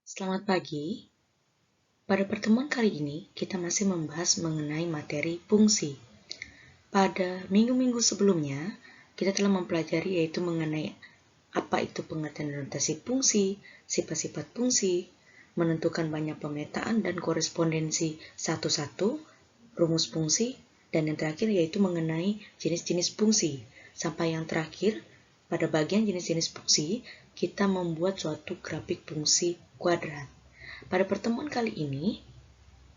Selamat pagi. Pada pertemuan kali ini, kita masih membahas mengenai materi fungsi. Pada minggu-minggu sebelumnya, kita telah mempelajari yaitu mengenai apa itu pengertian dan notasi fungsi, sifat-sifat fungsi, menentukan banyak pemetaan dan korespondensi satu-satu, rumus fungsi, dan yang terakhir yaitu mengenai jenis-jenis fungsi. Sampai yang terakhir, pada bagian jenis-jenis fungsi, kita membuat suatu grafik fungsi kuadrat. Pada pertemuan kali ini,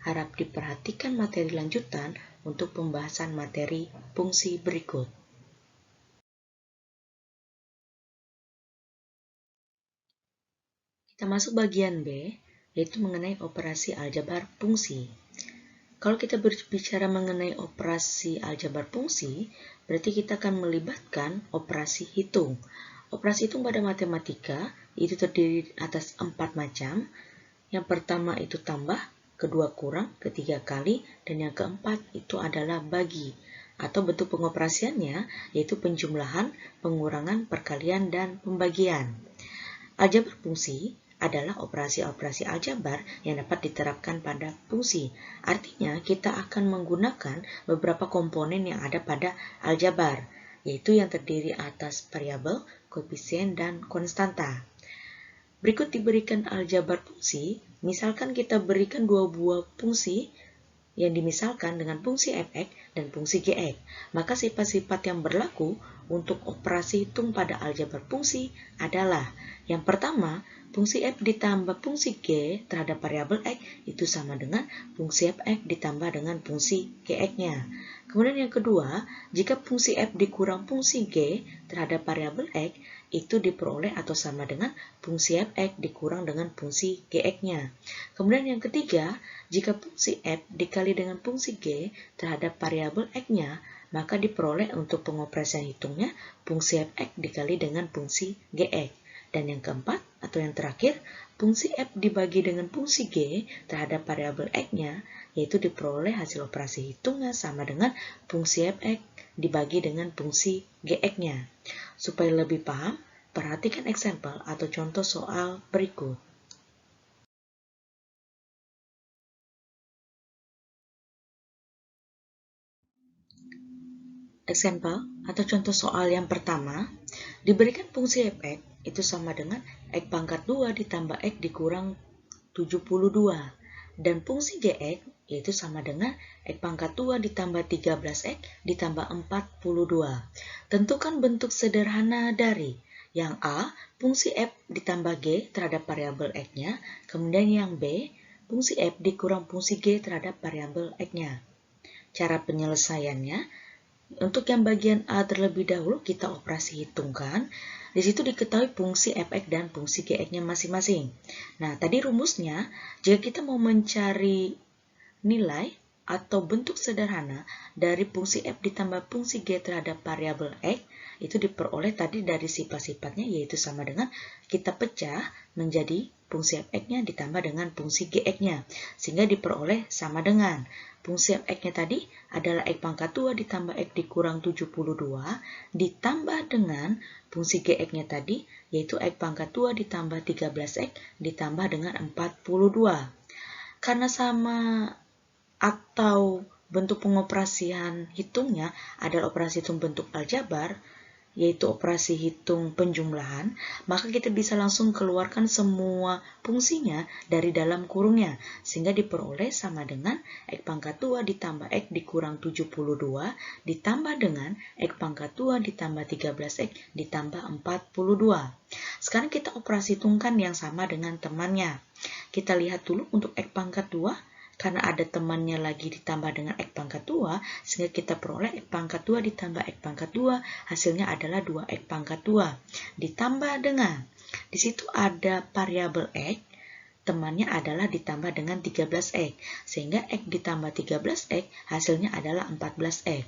harap diperhatikan materi lanjutan untuk pembahasan materi fungsi berikut. Kita masuk bagian B, yaitu mengenai operasi aljabar fungsi. Kalau kita berbicara mengenai operasi aljabar fungsi, berarti kita akan melibatkan operasi hitung. Operasi hitung pada matematika itu terdiri atas 4 macam. Yang pertama itu tambah, kedua kurang, ketiga kali, dan yang keempat itu adalah bagi. Atau bentuk pengoperasiannya yaitu penjumlahan, pengurangan, perkalian, dan pembagian. Aljabar fungsi adalah operasi-operasi aljabar yang dapat diterapkan pada fungsi. Artinya, kita akan menggunakan beberapa komponen yang ada pada aljabar, yaitu yang terdiri atas variabel, koefisien, dan konstanta. Berikut diberikan aljabar fungsi, misalkan kita berikan dua buah fungsi yang dimisalkan dengan fungsi f(x) dan fungsi g(x). Maka sifat-sifat yang berlaku untuk operasi hitung pada aljabar fungsi adalah yang pertama, fungsi f ditambah fungsi g terhadap variabel x itu sama dengan fungsi f(x) ditambah dengan fungsi g(x)-nya. Kemudian yang kedua, jika fungsi f dikurang fungsi g terhadap variabel x, itu diperoleh atau sama dengan fungsi f(x) dikurang dengan fungsi g(x)-nya. Kemudian yang ketiga, jika fungsi f dikali dengan fungsi g terhadap variabel x-nya, maka diperoleh untuk pengoperasian hitungnya fungsi f(x) dikali dengan fungsi g(x). Dan yang keempat, atau yang terakhir, fungsi f dibagi dengan fungsi g terhadap variabel x-nya, yaitu diperoleh hasil operasi hitungnya sama dengan fungsi f(x) dibagi dengan fungsi g(x)-nya. Supaya lebih paham, perhatikan example atau contoh soal berikut. Example atau contoh soal yang pertama, diberikan fungsi f(x) itu sama dengan x pangkat 2 ditambah x dikurang 72. Dan fungsi g(x) yaitu sama dengan x pangkat 2 ditambah 13x ditambah 42. Tentukan bentuk sederhana dari yang A, fungsi f ditambah g terhadap variabel x-nya, kemudian yang B, fungsi f dikurang fungsi g terhadap variabel x-nya. Cara penyelesaiannya, untuk yang bagian A terlebih dahulu kita operasi hitungkan. Di situ diketahui fungsi f(x) dan fungsi g(x)-nya masing-masing. Nah, tadi rumusnya, jika kita mau mencari nilai atau bentuk sederhana dari fungsi f ditambah fungsi g terhadap variabel x, itu diperoleh tadi dari sifat-sifatnya, yaitu sama dengan kita pecah menjadi fungsi f(x)-nya ditambah dengan fungsi g(x)-nya, sehingga diperoleh sama dengan fungsi f(x)-nya tadi adalah x pangkat 2 ditambah x dikurang 72 ditambah dengan fungsi g(x)-nya tadi yaitu x pangkat 2 ditambah 13x ditambah dengan 42. Karena sama atau bentuk pengoperasian hitungnya adalah operasi hitung bentuk aljabar, yaitu operasi hitung penjumlahan, maka kita bisa langsung keluarkan semua fungsinya dari dalam kurungnya, sehingga diperoleh sama dengan x pangkat 2 ditambah x dikurang 72 ditambah dengan x pangkat 2 ditambah 13x ditambah 42. Sekarang kita operasi hitungkan yang sama dengan temannya. Kita lihat dulu untuk x pangkat 2, karena ada temannya lagi ditambah dengan x pangkat 2, sehingga kita peroleh x pangkat 2 ditambah x pangkat 2, hasilnya adalah 2x pangkat 2. Ditambah dengan, di situ ada variabel x, temannya adalah ditambah dengan 13x, sehingga x ditambah 13x, hasilnya adalah 14x.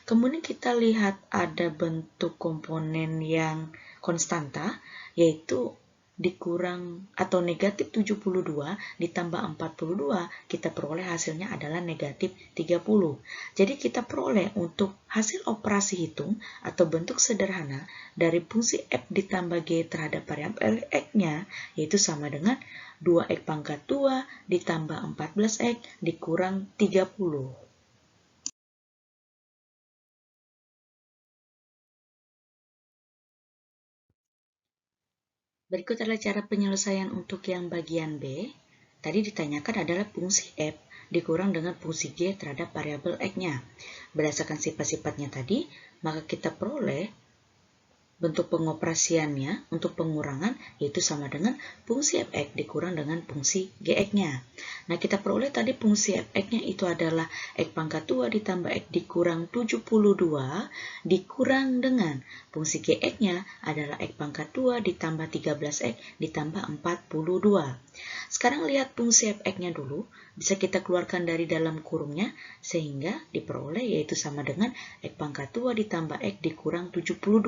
Kemudian kita lihat ada bentuk komponen yang konstanta, yaitu dikurang atau negatif 72 ditambah 42, kita peroleh hasilnya adalah negatif 30. Jadi kita peroleh untuk hasil operasi hitung atau bentuk sederhana dari fungsi f ditambah g terhadap variabel x-nya, yaitu sama dengan 2x pangkat 2 ditambah 14x dikurang 30. Berikut adalah cara penyelesaian untuk yang bagian B. Tadi ditanyakan adalah fungsi f dikurang dengan fungsi g terhadap variabel x-nya. Berdasarkan sifat-sifatnya tadi, maka kita peroleh bentuk pengoperasiannya untuk pengurangan yaitu sama dengan fungsi fx dikurang dengan fungsi gx-nya. Nah, kita peroleh tadi fungsi fx-nya itu adalah x pangkat 2 ditambah x dikurang 72 dikurang dengan fungsi gx-nya adalah x pangkat 2 ditambah 13x ditambah 42. Sekarang lihat fungsi fx-nya dulu, bisa kita keluarkan dari dalam kurungnya sehingga diperoleh yaitu sama dengan x pangkat 2 ditambah x dikurang 72.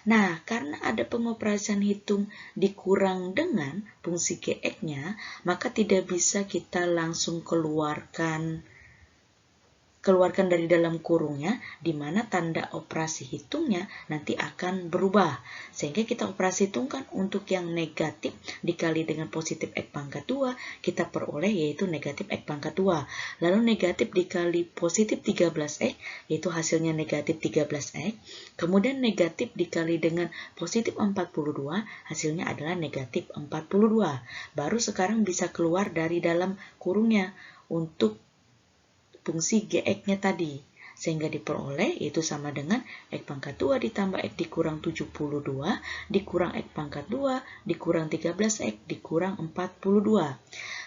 Nah, karena ada pengoperasian hitung dikurang dengan fungsi gx-nya, maka tidak bisa kita langsung keluarkan dari dalam kurungnya, di mana tanda operasi hitungnya nanti akan berubah. Sehingga kita operasi hitungkan untuk yang negatif dikali dengan positif x pangkat 2, kita peroleh yaitu negatif x pangkat 2. Lalu negatif dikali positif 13x, yaitu hasilnya negatif 13x. Kemudian negatif dikali dengan positif 42, hasilnya adalah negatif 42. Baru sekarang bisa keluar dari dalam kurungnya untuk fungsi gx-nya tadi, sehingga diperoleh yaitu sama dengan x pangkat 2 ditambah x dikurang 72 dikurang x pangkat 2 dikurang 13x dikurang 42.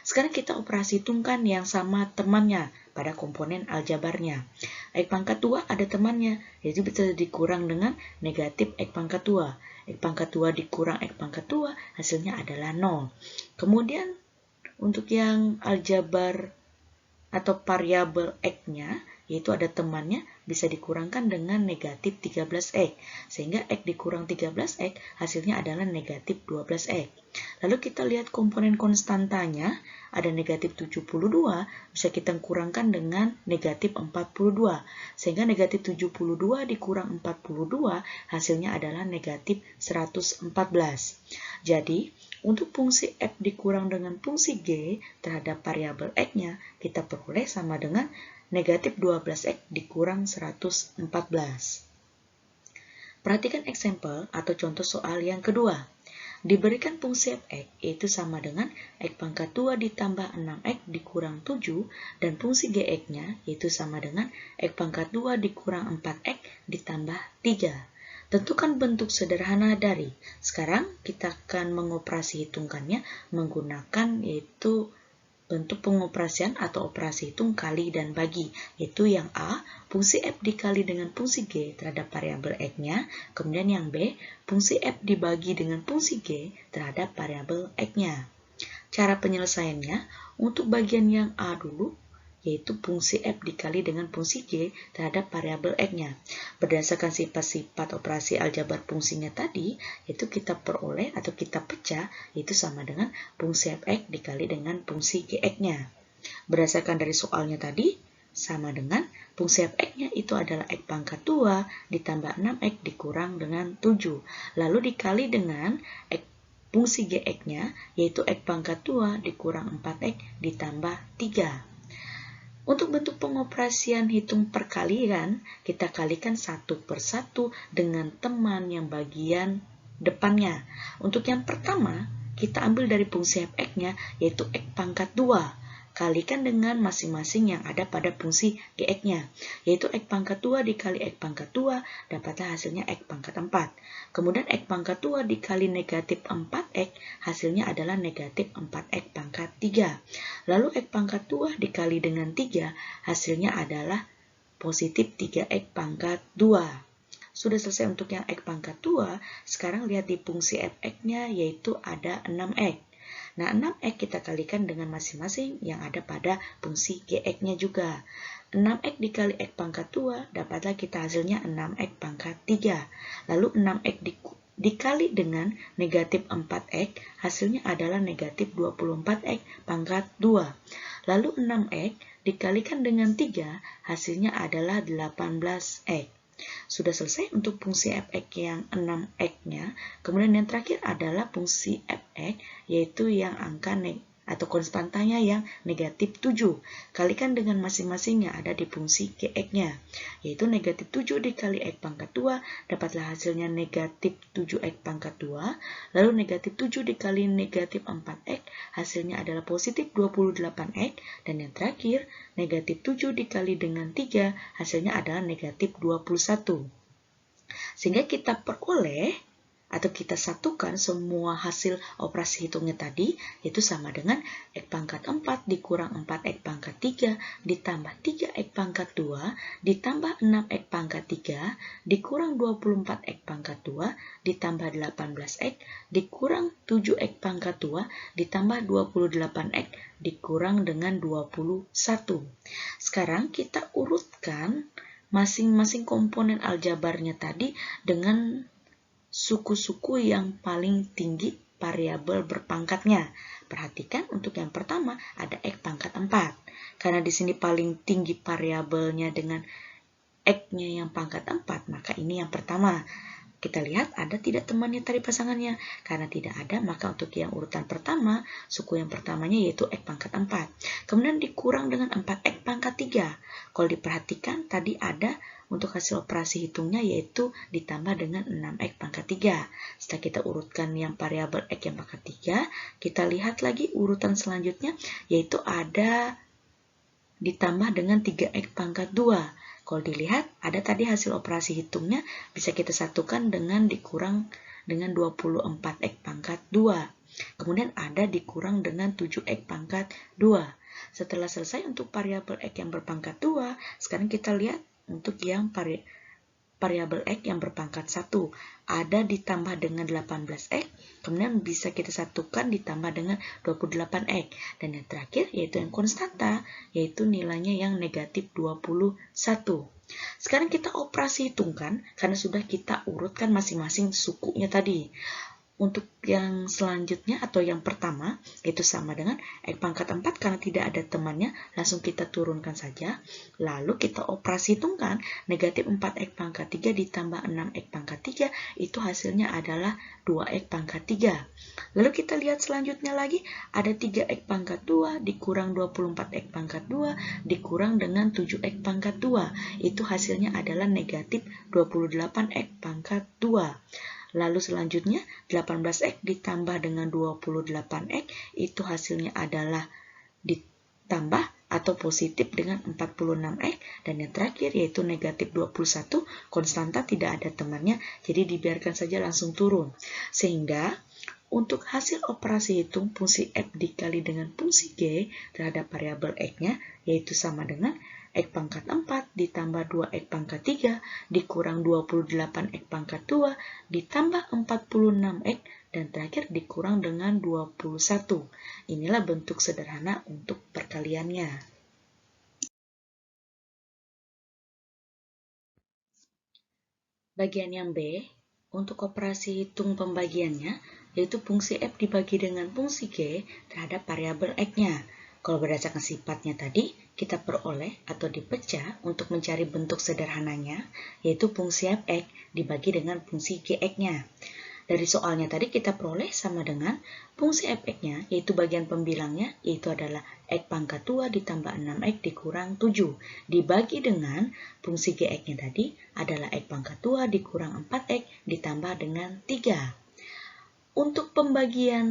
Sekarang kita operasi hitungkan yang sama temannya pada komponen aljabarnya. X pangkat 2 ada temannya, yaitu bisa dikurang dengan negatif x pangkat 2. X pangkat 2 dikurang x pangkat 2 hasilnya adalah 0. Kemudian untuk yang aljabar atau variabel x-nya, yaitu ada temannya, bisa dikurangkan dengan negatif 13x. Sehingga x dikurang 13x hasilnya adalah negatif 12x. Lalu kita lihat komponen konstantanya, ada negatif 72, bisa kita kurangkan dengan negatif 42. Sehingga negatif 72 dikurang 42 hasilnya adalah negatif 114. Jadi, untuk fungsi f dikurang dengan fungsi g terhadap variabel x-nya, kita peroleh sama dengan negatif 12x dikurang 114. Perhatikan example atau contoh soal yang kedua. Diberikan fungsi fx yaitu sama dengan x pangkat 2 ditambah 6x dikurang 7 dan fungsi gx-nya yaitu sama dengan x pangkat 2 dikurang 4x ditambah 3. Tentukan bentuk sederhana dari. Sekarang kita akan mengoperasi hitungkannya menggunakan yaitu bentuk pengoperasian atau operasi hitung kali dan bagi, yaitu yang A, fungsi f dikali dengan fungsi g terhadap variabel x-nya, kemudian yang B, fungsi f dibagi dengan fungsi g terhadap variabel x-nya. Cara penyelesaiannya, untuk bagian yang A dulu, yaitu fungsi f dikali dengan fungsi g terhadap variabel x-nya. Berdasarkan sifat-sifat operasi aljabar fungsinya tadi, yaitu kita peroleh atau kita pecah, yaitu sama dengan fungsi fx dikali dengan fungsi gx-nya. Berdasarkan dari soalnya tadi, sama dengan fungsi fx-nya itu adalah x pangkat 2 ditambah 6x dikurang dengan 7. Lalu dikali dengan fungsi gx-nya, yaitu x pangkat 2 dikurang 4x ditambah 3. Untuk bentuk pengoperasian hitung perkalian, kita kalikan satu per satu dengan teman yang bagian depannya. Untuk yang pertama, kita ambil dari fungsi fx-nya, yaitu x pangkat 2. Kalikan dengan masing-masing yang ada pada fungsi gx-nya, yaitu x pangkat 2 dikali x pangkat 2, dapatlah hasilnya x pangkat 4. Kemudian x pangkat 2 dikali negatif 4x, hasilnya adalah negatif 4x pangkat 3. Lalu x pangkat 2 dikali dengan 3, hasilnya adalah positif 3x pangkat 2. Sudah selesai untuk yang x pangkat 2, sekarang lihat di fungsi fx-nya yaitu ada 6x. Nah, 6x kita kalikan dengan masing-masing yang ada pada fungsi gx-nya juga. 6x dikali x pangkat 2, dapatlah kita hasilnya 6x pangkat 3. Lalu 6x dikali dengan negatif 4x, hasilnya adalah negatif 24x pangkat 2. Lalu 6x dikalikan dengan 3, hasilnya adalah 18x. Sudah selesai untuk fungsi f(x) yang 6x-nya. Kemudian yang terakhir adalah fungsi f(x), yaitu yang angka atau konstantanya yang negatif 7. Kalikan dengan masing-masing yang ada di fungsi gx-nya, yaitu negatif 7 dikali x pangkat 2, dapatlah hasilnya negatif 7x pangkat 2. Lalu negatif 7 dikali negatif 4x, hasilnya adalah positif 28x. Dan yang terakhir, negatif 7 dikali dengan 3, hasilnya adalah negatif 21. Sehingga kita peroleh atau kita satukan semua hasil operasi hitungnya tadi, yaitu sama dengan x pangkat 4 dikurang 4x pangkat 3 ditambah 3x pangkat 2 ditambah 6x pangkat 3 dikurang 24x pangkat 2 ditambah 18x dikurang 7x pangkat 2 ditambah 28x dikurang dengan 21. Sekarang kita urutkan masing-masing komponen aljabarnya tadi dengan suku-suku yang paling tinggi variabel berpangkatnya. Perhatikan untuk yang pertama ada x pangkat 4. Karena di sini paling tinggi variabelnya dengan x-nya yang pangkat 4, maka ini yang pertama. Kita lihat ada tidak temannya tadi pasangannya. Karena tidak ada, maka untuk yang urutan pertama, suku yang pertamanya yaitu x pangkat 4. Kemudian dikurang dengan 4x pangkat 3. Kalau diperhatikan tadi ada untuk hasil operasi hitungnya yaitu ditambah dengan 6x pangkat 3. Setelah kita urutkan yang variabel x yang pangkat 3, kita lihat lagi urutan selanjutnya yaitu ada ditambah dengan 3x pangkat 2. Kalau dilihat, ada tadi hasil operasi hitungnya bisa kita satukan dengan dikurang dengan 24x pangkat 2. Kemudian ada dikurang dengan 7x pangkat 2. Setelah selesai untuk variabel x yang berpangkat 2, sekarang kita lihat untuk yang variabel x yang berpangkat 1. Ada ditambah dengan 18x, kemudian bisa kita satukan ditambah dengan 28x. Dan yang terakhir yaitu yang konstanta, yaitu nilainya yang negatif 21. Sekarang kita operasi hitungkan, karena sudah kita urutkan masing-masing sukunya tadi. Untuk yang selanjutnya atau yang pertama, itu sama dengan x pangkat 4 karena tidak ada temannya, langsung kita turunkan saja. Lalu kita operasi hitungkan, negatif 4x pangkat 3 ditambah 6x pangkat 3, itu hasilnya adalah 2x pangkat 3. Lalu kita lihat selanjutnya lagi, ada 3x pangkat 2 dikurang 24x pangkat 2 dikurang dengan 7x pangkat 2. Itu hasilnya adalah negatif 28x pangkat 2. Lalu selanjutnya 18x ditambah dengan 28x, itu hasilnya adalah ditambah atau positif dengan 46x. Dan yang terakhir yaitu negatif 21, konstanta tidak ada temannya, jadi dibiarkan saja langsung turun. Sehingga untuk hasil operasi hitung fungsi f dikali dengan fungsi g terhadap variabel x-nya, yaitu sama dengan x pangkat 4 ditambah 2x pangkat 3 dikurang 28x pangkat 2 ditambah 46x dan terakhir dikurang dengan 21. Inilah bentuk sederhana untuk perkaliannya. Bagian yang B, untuk operasi hitung pembagiannya, yaitu fungsi f dibagi dengan fungsi g terhadap variabel x-nya. Kalau berdasarkan sifatnya tadi, kita peroleh atau dipecah untuk mencari bentuk sederhananya, yaitu fungsi f(x) dibagi dengan fungsi gx-nya. Dari soalnya tadi kita peroleh sama dengan fungsi f(x)-nya, yaitu bagian pembilangnya, yaitu adalah x pangkat 2 ditambah 6x dikurang 7. Dibagi dengan fungsi gx-nya tadi adalah x pangkat 2 dikurang 4x ditambah dengan 3. Untuk pembagian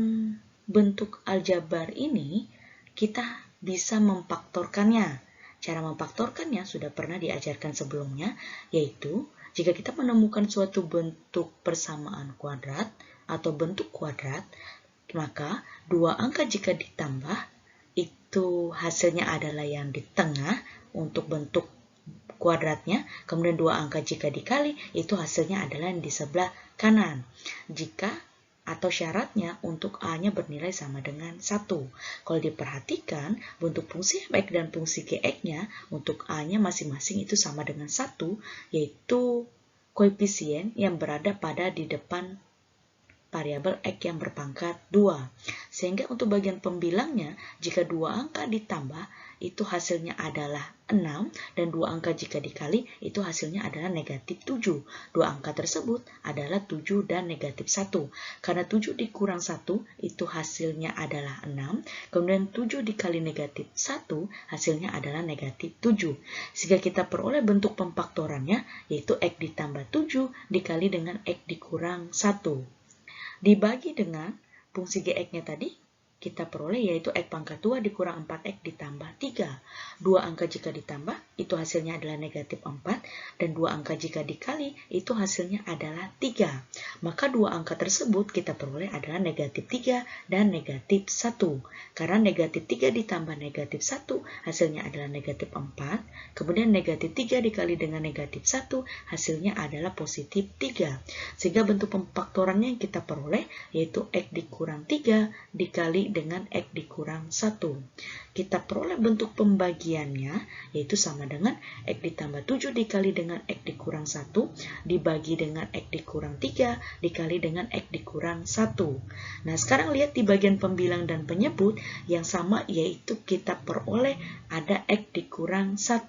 bentuk aljabar ini, kita bisa memfaktorkannya. Cara memfaktorkannya sudah pernah diajarkan sebelumnya, yaitu jika kita menemukan suatu bentuk persamaan kuadrat atau bentuk kuadrat, maka dua angka jika ditambah, itu hasilnya adalah yang di tengah untuk bentuk kuadratnya, kemudian dua angka jika dikali, itu hasilnya adalah yang di sebelah kanan. Atau syaratnya untuk A-nya bernilai sama dengan 1. Kalau diperhatikan, bentuk fungsi f(x) dan fungsi gx-nya untuk A-nya masing-masing itu sama dengan 1, yaitu koefisien yang berada pada di depan variabel X yang berpangkat 2. Sehingga untuk bagian pembilangnya, jika 2 angka ditambah, itu hasilnya adalah 6, dan 2 angka jika dikali, itu hasilnya adalah negatif 7. 2 angka tersebut adalah 7 dan negatif 1. Karena 7 dikurang 1, itu hasilnya adalah 6, kemudian 7 dikali negatif 1, hasilnya adalah negatif 7. Sehingga kita peroleh bentuk pemfaktorannya, yaitu X ditambah 7 dikali dengan X dikurang 1. Dibagi dengan fungsi Gx-nya tadi, kita peroleh yaitu X pangkat 2 dikurang 4X ditambah 3. 2 angka jika ditambah, itu hasilnya adalah negatif 4. Dan 2 angka jika dikali, itu hasilnya adalah 3. Maka 2 angka tersebut kita peroleh adalah negatif 3 dan negatif 1. Karena negatif 3 ditambah negatif 1, hasilnya adalah negatif 4. Kemudian negatif 3 dikali dengan negatif 1, hasilnya adalah positif 3. Sehingga bentuk pemfaktorannya yang kita peroleh yaitu X dikurang 3 dikali dengan X dikurang 1. Kita peroleh bentuk pembagiannya yaitu sama dengan X ditambah 7 dikali dengan X dikurang 1 dibagi dengan X dikurang 3 dikali dengan X dikurang 1. Nah, sekarang lihat di bagian pembilang dan penyebut yang sama yaitu kita peroleh ada X dikurang 1.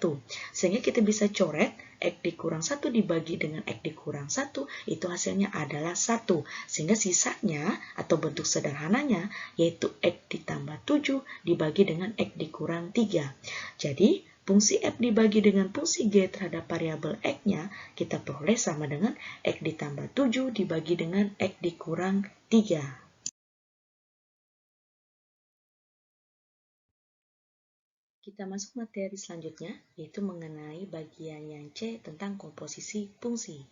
Sehingga kita bisa coret X dikurang 1 dibagi dengan X dikurang 1, itu hasilnya adalah 1. Sehingga sisanya atau bentuk sederhananya yaitu X ditambah 7 dibagi dengan X dikurang 3. Jadi, fungsi F dibagi dengan fungsi G terhadap variabel X-nya kita peroleh sama dengan X ditambah 7 dibagi dengan X dikurang 3. Kita masuk materi selanjutnya, yaitu mengenai bagian yang C tentang komposisi fungsi.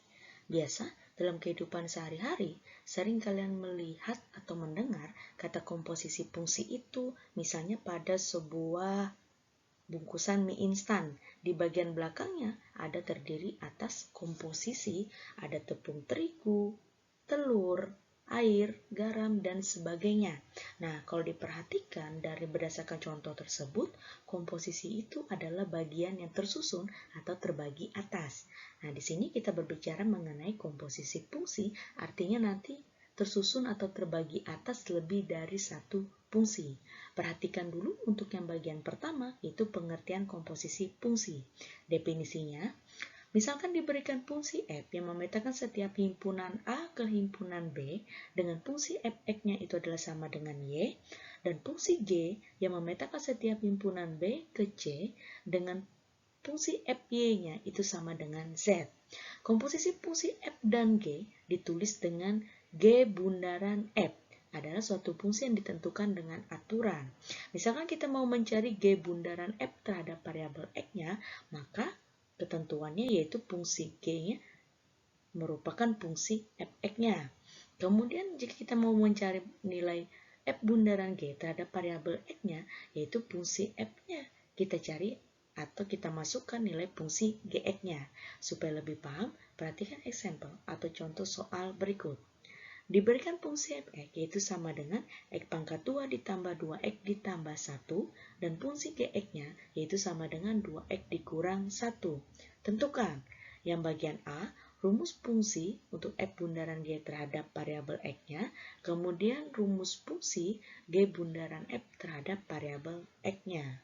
Biasa, dalam kehidupan sehari-hari, sering kalian melihat atau mendengar kata komposisi fungsi itu, misalnya pada sebuah bungkusan mie instan. Di bagian belakangnya ada terdiri atas komposisi, ada tepung terigu, telur, air, garam, dan sebagainya. Nah, kalau diperhatikan dari berdasarkan contoh tersebut, komposisi itu adalah bagian yang tersusun atau terbagi atas. Nah, di sini kita berbicara mengenai komposisi fungsi, artinya nanti tersusun atau terbagi atas lebih dari satu fungsi. Perhatikan dulu untuk yang bagian pertama, yaitu pengertian komposisi fungsi. Definisinya, misalkan diberikan fungsi f yang memetakan setiap himpunan A ke himpunan B dengan fungsi f(x)-nya itu adalah sama dengan y, dan fungsi g yang memetakan setiap himpunan B ke C dengan fungsi fy-nya itu sama dengan z. Komposisi fungsi f dan g ditulis dengan g bundaran f. Adalah suatu fungsi yang ditentukan dengan aturan. Misalkan kita mau mencari g bundaran f terhadap variabel x-nya, maka ketentuannya yaitu fungsi g-nya merupakan fungsi f(x)-nya. Kemudian jika kita mau mencari nilai f bundaran g terhadap variabel x-nya, yaitu fungsi f-nya kita cari atau kita masukkan nilai fungsi gx-nya. Supaya lebih paham, perhatikan example atau contoh soal berikut. Diberikan fungsi f(x) yaitu sama dengan x pangkat 2 ditambah 2x ditambah 1 dan fungsi gx-nya yaitu sama dengan 2x dikurang 1. Tentukan yang bagian A, rumus fungsi untuk f bundaran g terhadap variabel x-nya, kemudian rumus fungsi g bundaran f terhadap variabel x-nya.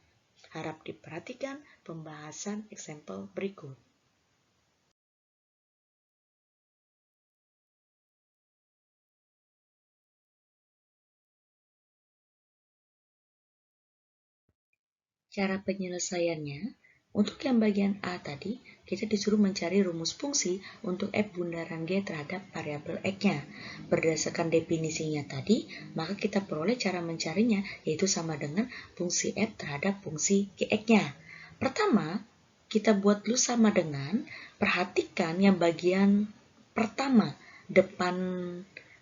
Harap diperhatikan pembahasan example berikut. Cara penyelesaiannya, untuk yang bagian A tadi, kita disuruh mencari rumus fungsi untuk f bundaran g terhadap variabel x-nya. Berdasarkan definisinya tadi, maka kita peroleh cara mencarinya, yaitu sama dengan fungsi f terhadap fungsi gx-nya. Pertama, kita buat dulu sama dengan, perhatikan yang bagian pertama, depan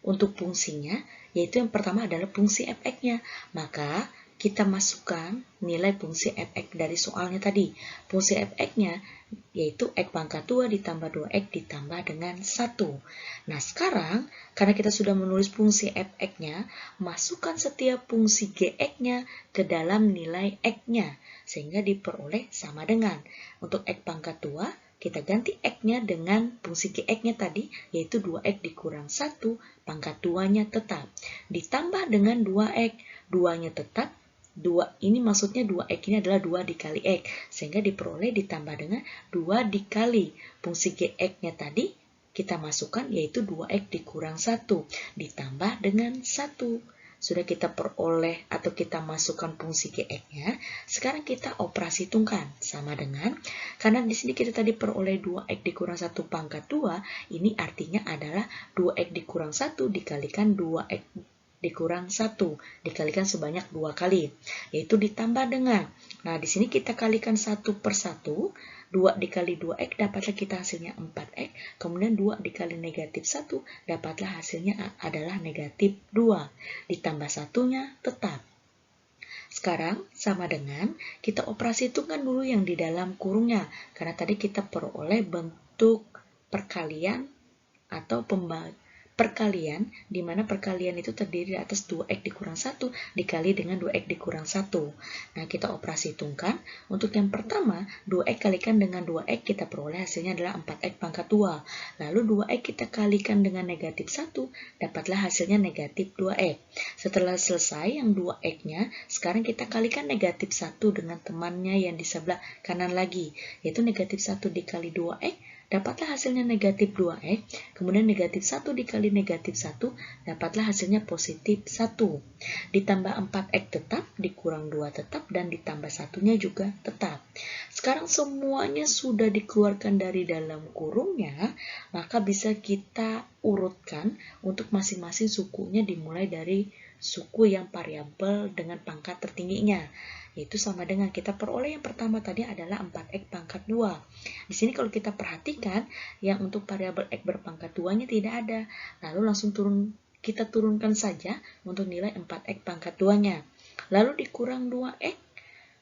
untuk fungsinya, yaitu yang pertama adalah fungsi f(x)-nya. Maka, kita masukkan nilai fungsi f(x) dari soalnya tadi. Fungsi f(x)-nya yaitu x pangkat 2 ditambah 2x ditambah dengan 1. Nah, sekarang karena kita sudah menulis fungsi f(x)-nya, masukkan setiap fungsi gx-nya ke dalam nilai x-nya, sehingga diperoleh sama dengan untuk x pangkat 2 kita ganti X-nya dengan fungsi GX-nya tadi, yaitu 2X dikurang 1 pangkat 2-nya tetap. Ditambah dengan 2X, 2-nya tetap, 2 ini maksudnya 2X ini adalah 2 dikali X, sehingga diperoleh ditambah dengan 2 dikali fungsi GX-nya tadi, kita masukkan yaitu 2X dikurang 1, ditambah dengan 1. Sudah kita peroleh atau kita masukkan fungsi GX-nya. Sekarang kita operasi tungkan sama dengan, karena di sini kita tadi peroleh 2X dikurang 1 pangkat 2, ini artinya adalah 2X dikurang 1 dikalikan 2X dikurang 1, dikalikan sebanyak 2 kali, yaitu ditambah dengan, nah di sini kita kalikan 1 per 1, 2 dikali 2X dapatlah kita hasilnya 4X, kemudian 2 dikali negatif 1 dapatlah hasilnya adalah negatif 2, ditambah satunya tetap. Sekarang sama dengan kita operasi hitungkan dulu yang di dalam kurungnya, karena tadi kita peroleh bentuk perkalian atau perkalian, di mana perkalian itu terdiri atas 2X dikurang 1 dikali dengan 2X dikurang 1. Nah, kita operasi hitungkan. Untuk yang pertama, 2X kalikan dengan 2X, kita peroleh hasilnya adalah 4X pangkat 2. Lalu 2X kita kalikan dengan negatif 1, dapatlah hasilnya negatif 2X. Setelah selesai yang 2X-nya, sekarang kita kalikan negatif 1 dengan temannya yang di sebelah kanan lagi, yaitu negatif 1 dikali 2X, dapatlah hasilnya negatif 2X, kemudian negatif 1 dikali negatif 1, dapatlah hasilnya positif 1. Ditambah 4X tetap, dikurang 2 tetap, dan ditambah satunya juga tetap. Sekarang semuanya sudah dikeluarkan dari dalam kurungnya, maka bisa kita urutkan untuk masing-masing sukunya dimulai dari suku yang variabel dengan pangkat tertingginya. Yaitu sama dengan kita peroleh yang pertama tadi adalah 4X pangkat 2. Di sini kalau kita perhatikan, yang untuk variabel X berpangkat 2-nya tidak ada. Lalu langsung kita turunkan saja untuk nilai 4X pangkat 2-nya. Lalu dikurang 2X,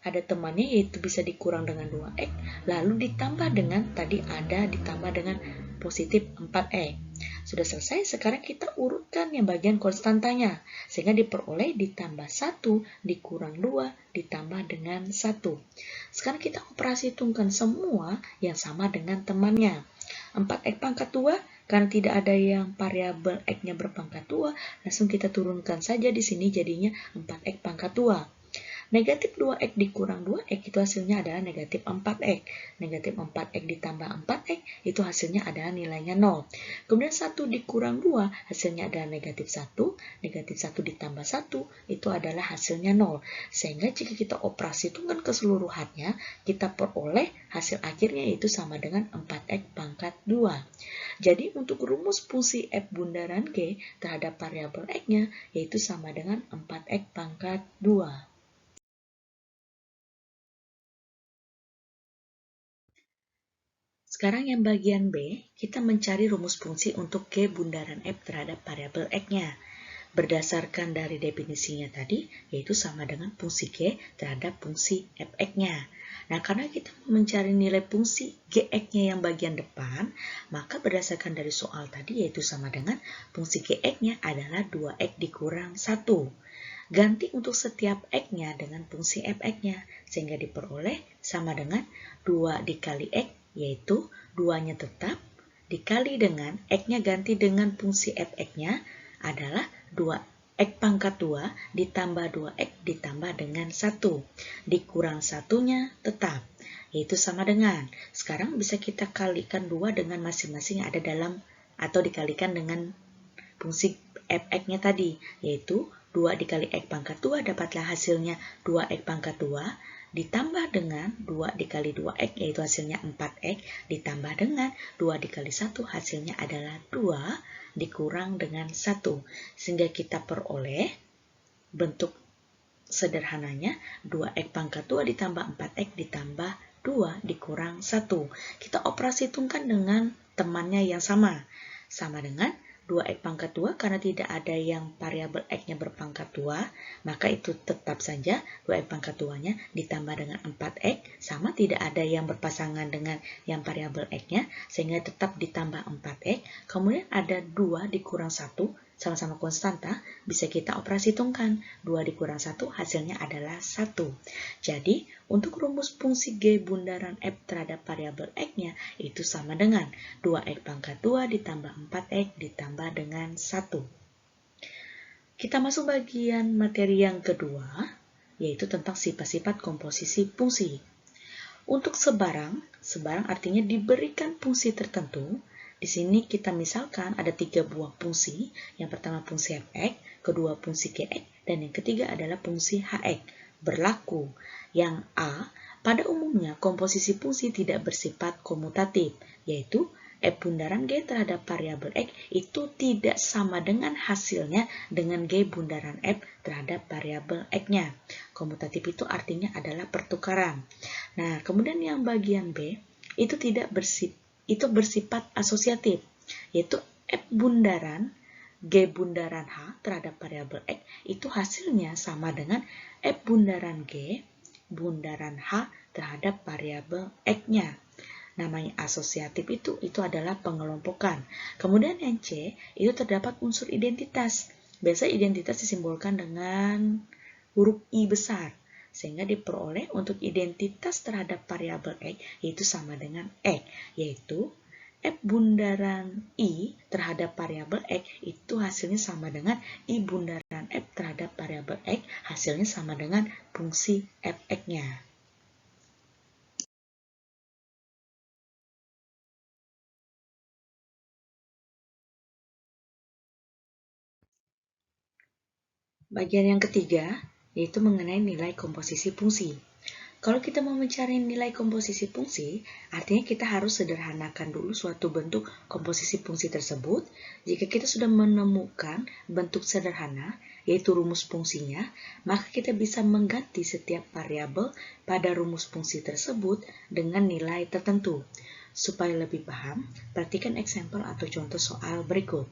ada temannya yaitu bisa dikurang dengan 2X, lalu ditambah dengan, tadi ada ditambah dengan positif 4X. Sudah selesai, sekarang kita urutkan yang bagian konstantanya, sehingga diperoleh ditambah 1, dikurang 2, ditambah dengan 1. Sekarang kita operasi hitungkan semua yang sama dengan temannya. 4X pangkat 2, karena tidak ada yang variabel X-nya berpangkat 2, langsung kita turunkan saja di sini jadinya 4X pangkat 2. Negatif 2X dikurang 2X itu hasilnya adalah negatif 4X. Negatif 4X ditambah 4X itu hasilnya adalah nilainya 0. Kemudian 1 dikurang 2 hasilnya adalah negatif 1. Negatif 1 ditambah 1 itu adalah hasilnya 0. Sehingga jika kita operasi hitungkan keseluruhannya, kita peroleh hasil akhirnya yaitu sama dengan 4X pangkat 2. Jadi untuk rumus fungsi F bundaran G terhadap variabel X-nya yaitu sama dengan 4X pangkat 2. Sekarang yang bagian B, kita mencari rumus fungsi untuk G bundaran F terhadap variabel X-nya. Berdasarkan dari definisinya tadi, yaitu sama dengan fungsi G terhadap fungsi Fx-nya. Nah, karena kita mencari nilai fungsi Gx-nya yang bagian depan, maka berdasarkan dari soal tadi, yaitu sama dengan fungsi Gx-nya adalah 2x dikurang 1. Ganti untuk setiap X-nya dengan fungsi Fx-nya, sehingga diperoleh sama dengan 2 dikali X, yaitu 2-nya tetap, dikali dengan X-nya ganti dengan fungsi Fx-nya adalah 2X pangkat 2 ditambah 2X ditambah dengan 1. Dikurang satunya tetap, yaitu sama dengan. Sekarang bisa kita kalikan 2 dengan masing-masing yang ada dalam, atau dikalikan dengan fungsi Fx-nya tadi, yaitu 2 dikali X pangkat 2 dapatlah hasilnya 2X pangkat 2, ditambah dengan 2 dikali 2X yaitu hasilnya 4X, ditambah dengan 2 dikali 1 hasilnya adalah 2, dikurang dengan 1. Sehingga kita peroleh bentuk sederhananya 2X pangkat 2 ditambah 4X ditambah 2 dikurang 1. Kita operasi hitungkan dengan temannya yang sama. Sama dengan 2X pangkat 2 karena tidak ada yang variabel X-nya berpangkat 2, maka itu tetap saja 2X pangkat 2-nya ditambah dengan 4X, sama tidak ada yang berpasangan dengan yang variabel X-nya, sehingga tetap ditambah 4X, kemudian ada 2 dikurang 1, sama-sama konstanta, bisa kita operasi hitungkan. 2 dikurang 1 hasilnya adalah 1. Jadi, untuk rumus fungsi G bundaran F terhadap variabel X-nya itu sama dengan 2X pangkat 2 ditambah 4X ditambah dengan 1. Kita masuk bagian materi yang kedua, yaitu tentang sifat-sifat komposisi fungsi. Untuk sebarang artinya diberikan fungsi tertentu. Di sini kita misalkan ada 3 buah fungsi. Yang pertama fungsi f(x), kedua fungsi g(x), dan yang ketiga adalah fungsi h(x). Berlaku yang A, pada umumnya komposisi fungsi tidak bersifat komutatif, yaitu F bundaran G terhadap variabel X itu tidak sama dengan hasilnya dengan G bundaran F terhadap variabel X-nya. Komutatif itu artinya adalah pertukaran. Nah, kemudian yang bagian B itu bersifat asosiatif, yaitu F bundaran G bundaran H terhadap variabel X itu hasilnya sama dengan F bundaran G bundaran H terhadap variabel X-nya. Namanya asosiatif itu adalah pengelompokan. Kemudian yang C itu terdapat unsur identitas. Biasa identitas disimbolkan dengan huruf I besar, sehingga diperoleh untuk identitas terhadap variabel X yaitu sama dengan X, yaitu F bundaran I terhadap variabel X itu hasilnya sama dengan I bundaran F terhadap variabel X, hasilnya sama dengan fungsi fx-nya. Bagian yang ketiga, yaitu mengenai nilai komposisi fungsi. Kalau kita mau mencari nilai komposisi fungsi, artinya kita harus sederhanakan dulu suatu bentuk komposisi fungsi tersebut. Jika kita sudah menemukan bentuk sederhana, yaitu rumus fungsinya, maka kita bisa mengganti setiap variabel pada rumus fungsi tersebut dengan nilai tertentu. Supaya lebih paham, perhatikan eksempel atau contoh soal berikut.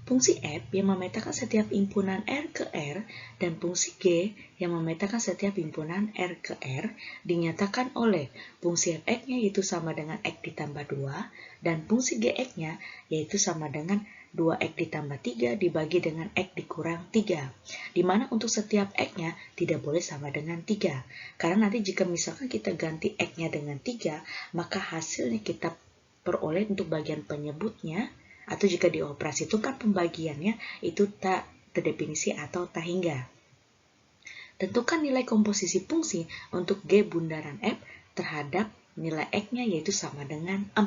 Fungsi F yang memetakan setiap himpunan R ke R dan fungsi G yang memetakan setiap himpunan R ke R dinyatakan oleh fungsi Fx-nya yaitu sama dengan X ditambah 2 dan fungsi Gx-nya yaitu sama dengan 2X ditambah 3 dibagi dengan X dikurang 3. Dimana untuk setiap X-nya tidak boleh sama dengan 3. Karena nanti jika misalkan kita ganti X-nya dengan 3, maka hasilnya kita peroleh untuk bagian penyebutnya, atau jika dioperasi itu kan pembagiannya itu tak terdefinisi atau tak hingga. Tentukan nilai komposisi fungsi untuk G bundaran F terhadap nilai X-nya yaitu sama dengan 4.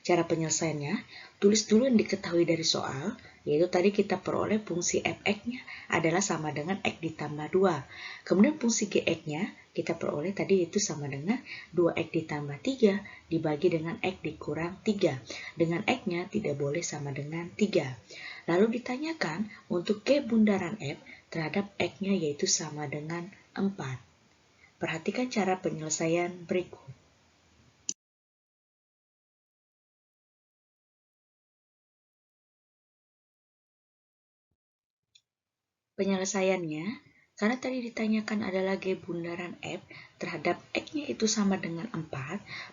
Cara penyelesaiannya, tulis dulu yang diketahui dari soal, yaitu tadi kita peroleh fungsi fx-nya adalah sama dengan X ditambah 2. Kemudian fungsi gx-nya kita peroleh tadi itu sama dengan 2X ditambah 3 dibagi dengan X dikurang 3. Dengan X-nya tidak boleh sama dengan 3. Lalu ditanyakan untuk G bundaran F terhadap X-nya yaitu sama dengan 4. Perhatikan cara penyelesaian berikut. Penyelesaiannya, karena tadi ditanyakan adalah G bundaran F terhadap X-nya itu sama dengan 4,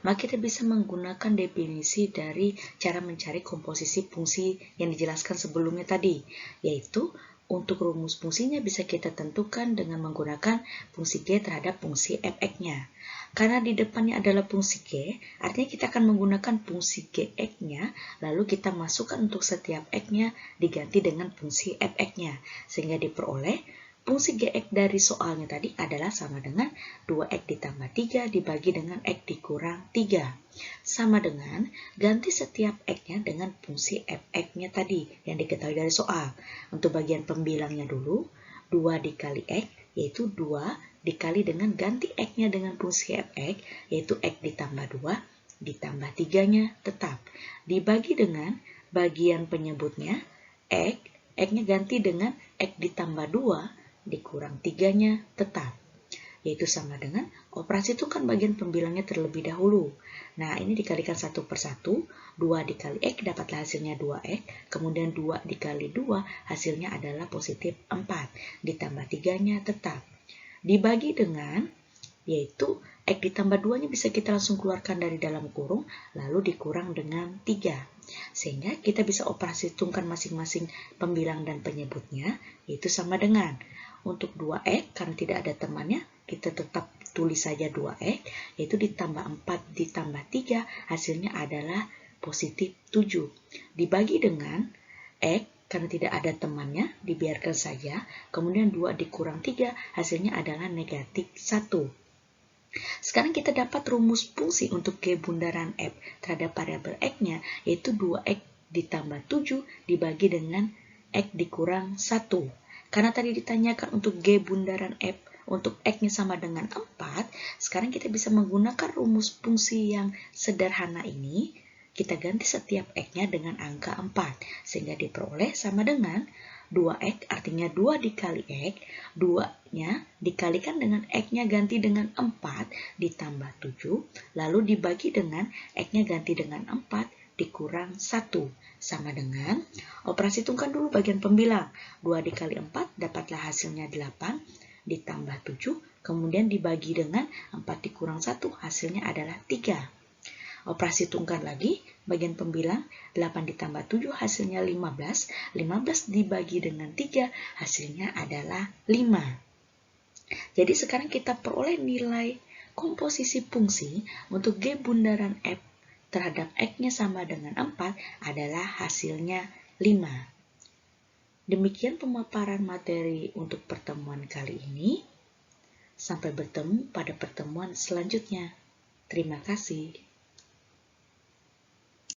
maka kita bisa menggunakan definisi dari cara mencari komposisi fungsi yang dijelaskan sebelumnya tadi, yaitu untuk rumus fungsinya bisa kita tentukan dengan menggunakan fungsi G terhadap fungsi fx-nya. Karena di depannya adalah fungsi G, artinya kita akan menggunakan fungsi Gx-nya, lalu kita masukkan untuk setiap X-nya diganti dengan fungsi fx-nya, sehingga diperoleh fungsi Gx dari soalnya tadi adalah sama dengan 2X ditambah 3 dibagi dengan X dikurang 3. Sama dengan ganti setiap X-nya dengan fungsi fx-nya tadi yang diketahui dari soal. Untuk bagian pembilangnya dulu, 2 dikali X yaitu 2 dikali dengan ganti X-nya dengan fungsi fx yaitu X ditambah 2 ditambah 3-nya tetap. Dibagi dengan bagian penyebutnya X, X-nya ganti dengan X ditambah 2 dikurang 3-nya tetap, yaitu sama dengan operasi itu kan bagian pembilangnya terlebih dahulu. Nah, ini dikalikan satu per satu, 2 dikali X dapatlah hasilnya 2X, kemudian 2 dikali 2 hasilnya adalah positif 4, ditambah 3-nya tetap. Dibagi dengan yaitu X ditambah 2-nya bisa kita langsung keluarkan dari dalam kurung, lalu dikurang dengan 3. Sehingga kita bisa operasi hitungkan masing-masing pembilang dan penyebutnya, yaitu sama dengan untuk 2X, karena tidak ada temannya, kita tetap tulis saja 2X, yaitu ditambah 4 ditambah 3, hasilnya adalah positif 7. Dibagi dengan X, karena tidak ada temannya, dibiarkan saja, kemudian 2 dikurang 3, hasilnya adalah negatif 1. Sekarang kita dapat rumus fungsi untuk G bundaran F terhadap variabel X-nya, yaitu 2X ditambah 7 dibagi dengan X dikurang 1. Karena tadi ditanyakan untuk G bundaran F untuk X-nya sama dengan 4, sekarang kita bisa menggunakan rumus fungsi yang sederhana ini. Kita ganti setiap X-nya dengan angka 4, sehingga diperoleh sama dengan 2X, artinya 2 dikali X, 2-nya dikalikan dengan X-nya ganti dengan 4 ditambah 7, lalu dibagi dengan X-nya ganti dengan 4 dikurang 1, sama dengan, operasi hitungkan dulu bagian pembilang, 2 dikali 4 dapatlah hasilnya 8, ditambah 7, kemudian dibagi dengan 4 dikurang 1, hasilnya adalah 3. Operasi hitungkan lagi, bagian pembilang 8 ditambah 7 hasilnya 15, 15 dibagi dengan 3 hasilnya adalah 5. Jadi sekarang kita peroleh nilai komposisi fungsi untuk G bundaran F terhadap X-nya sama dengan 4 adalah hasilnya 5. Demikian pemaparan materi untuk pertemuan kali ini. Sampai bertemu pada pertemuan selanjutnya. Terima kasih.